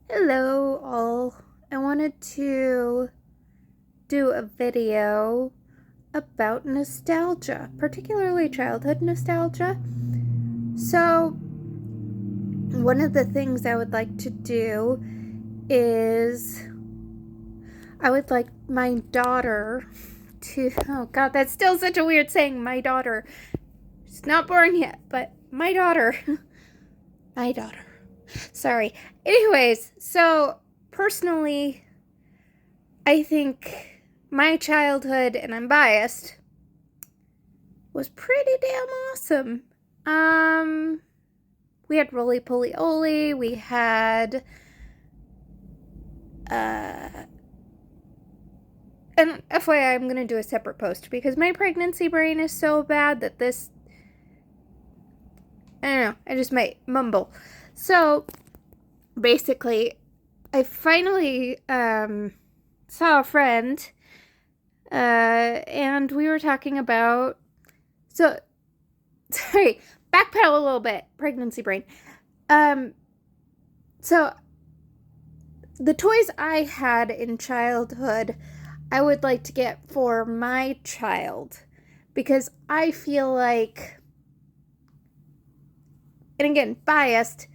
Hello, all. I wanted to do a video about nostalgia, particularly childhood nostalgia. So, one of the things I would like to do is I would like my daughter to. Oh, God, that's still such a weird saying, my daughter. She's not born yet, but my daughter. My daughter. Sorry. Anyways, so personally, I think my childhood, and I'm biased, was pretty damn awesome. Um, we had Roly Poly Oly, we had, uh, and FYI, I'm gonna do a separate post because my pregnancy brain is so bad that this, I don't know, I just might mumble. So, basically, I finally, saw a friend, and we were talking about, so, sorry, backpedal a little bit, pregnancy brain. Um, so the toys I had in childhood, I would like to get for my child because I feel like, and again, biased,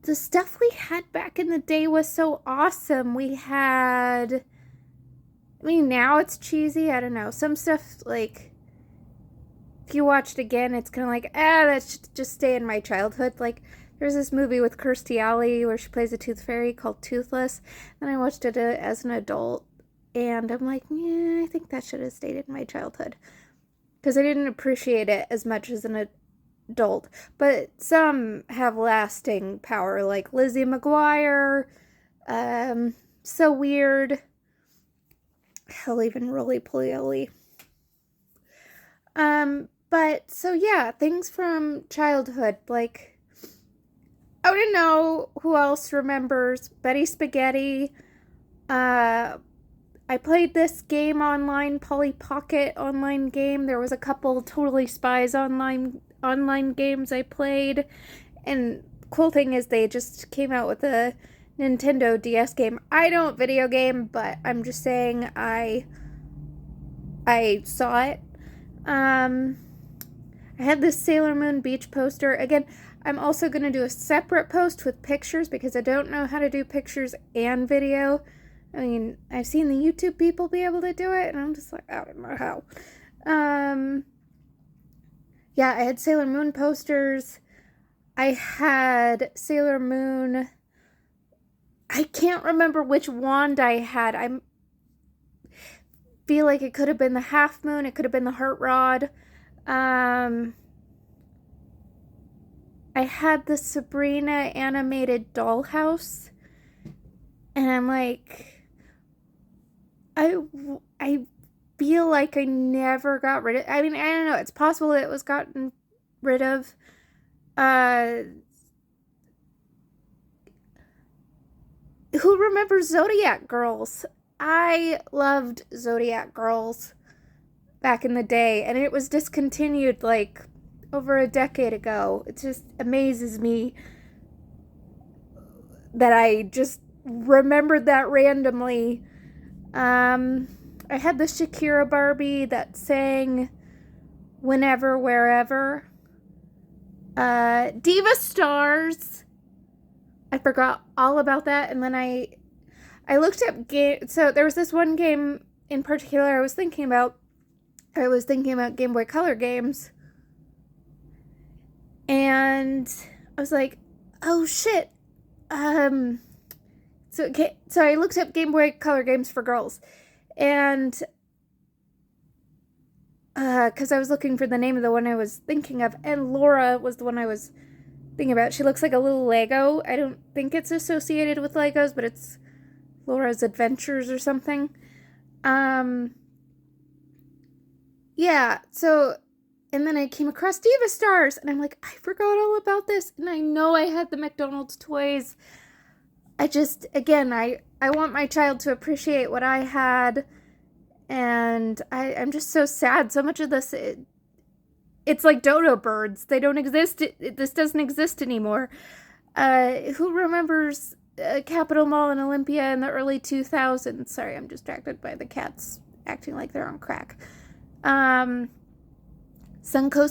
the stuff we had back in the day was so awesome. We had, I mean, now it's cheesy. I don't know. Some stuff, like, if you watch it again, it's kind of like, that should just stay in my childhood. Like, there's this movie with Kirstie Alley where she plays a tooth fairy called Toothless, and I watched it as an adult, and I'm like, yeah, I think that should have stayed in my childhood because I didn't appreciate it as much as an adult. But some have lasting power, like Lizzie McGuire, So Weird, hell, even Roly Poly. But so yeah, things from childhood, like, I don't know who else remembers Betty Spaghetti. Uh, I played this game online, Polly Pocket online game. There was a couple Totally Spies online games I played, and cool thing is they just came out with a Nintendo DS game. I don't video game, but I'm just saying I saw it. I had this Sailor Moon beach poster. Again, I'm also going to do a separate post with pictures because I don't know how to do pictures and video. I mean, I've seen the YouTube people be able to do it, and I'm just like, I don't know how. Yeah, I had Sailor Moon posters. I had Sailor Moon. I can't remember which wand I had. I feel like it could have been the half moon. It could have been the heart rod. I had the Sabrina animated dollhouse, and I'm like, I feel like I never got rid of. I mean, I don't know. It's possible it was gotten rid of. Who remembers Zodiac Girls? I loved Zodiac Girls back in the day, and it was discontinued like over a decade ago. It just amazes me that I just remembered that randomly. I had the Shakira Barbie that sang Whenever, Wherever. Diva Stars. I forgot all about that, and then I looked up game. So there was this one game in particular I was thinking about. I was thinking about Game Boy Color games, and I was like, oh shit. So I looked up Game Boy Color games for girls, and because I was looking for the name of the one I was thinking of, and Laura was the one I was thinking about. She looks like a little Lego. I don't think it's associated with Legos, but it's Laura's Adventures or something. Yeah, so, and then I came across Diva Stars, and I'm like, I forgot all about this, and I know I had the McDonald's toys. I just, again, I want my child to appreciate what I had, and I'm just so sad. So much of this, it's like dodo birds. They don't exist. This doesn't exist anymore. Who remembers Capitol Mall in Olympia in the early 2000s? Sorry, I'm distracted by the cats acting like they're on crack. Suncoast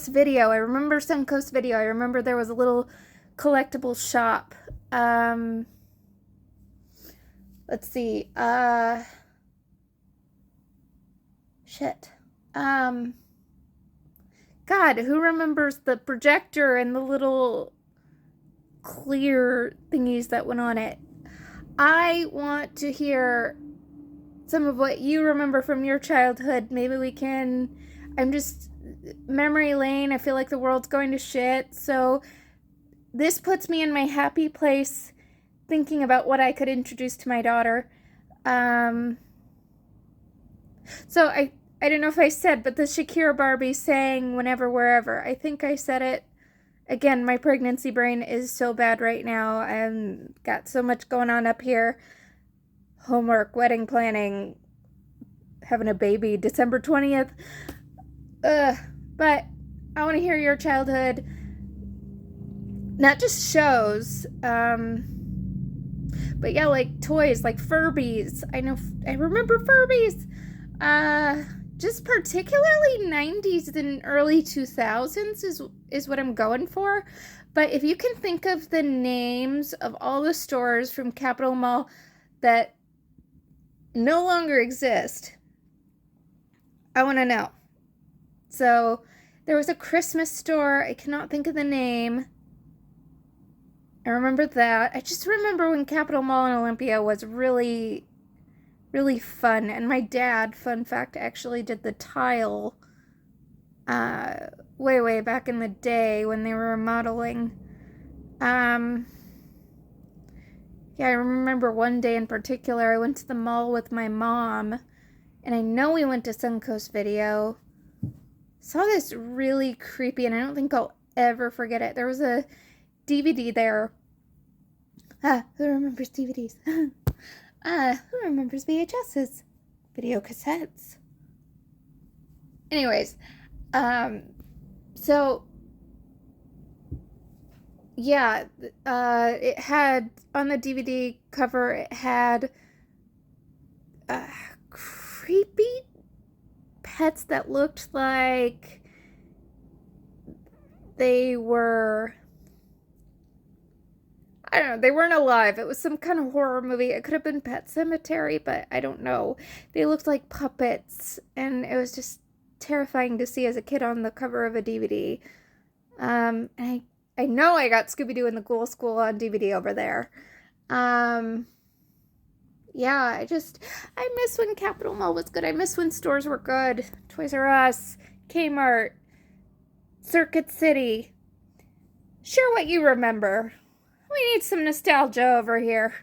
Video. I remember Suncoast Video. I remember there was a little collectible shop. Let's see. Shit. God, who remembers the projector and the little clear thingies that went on it? I want to hear some of what you remember from your childhood. Maybe we can. I'm just memory lane. I feel like the world's going to shit. So this puts me in my happy place thinking about what I could introduce to my daughter. So I don't know if I said, but the Shakira Barbie sang Whenever Wherever. I think I said it. Again, my pregnancy brain is so bad right now. I've got so much going on up here. Homework, wedding planning, having a baby, December 20th. But I want to hear your childhood. Not just shows, but yeah, like toys, like Furbies. I remember Furbies. Just particularly 90s and early 2000s is what I'm going for. But if you can think of the names of all the stores from Capitol Mall that no longer exist, I want to know. So there was a Christmas store. I cannot think of the name. I remember that. I just remember when Capitol Mall in Olympia was really, really fun. And my dad, fun fact, actually did the tile way back in the day when they were remodeling. Yeah, I remember one day in particular, I went to the mall with my mom, and I know we went to Suncoast Video. Saw this really creepy, and I don't think I'll ever forget it. There was a DVD there. Who remembers DVDs? Who remembers VHSs? Video cassettes. Anyways, so yeah, it had on the DVD cover, it had creepy pets that looked like they were, I don't know, they weren't alive. It was some kind of horror movie. It could have been Pet Sematary, but I don't know. They looked like puppets, and it was just terrifying to see as a kid on the cover of a DVD. And I know I got Scooby-Doo and the Ghoul School on DVD over there. Yeah, I miss when Capitol Mall was good. I miss when stores were good. Toys R Us, Kmart, Circuit City. Share what you remember. We need some nostalgia over here.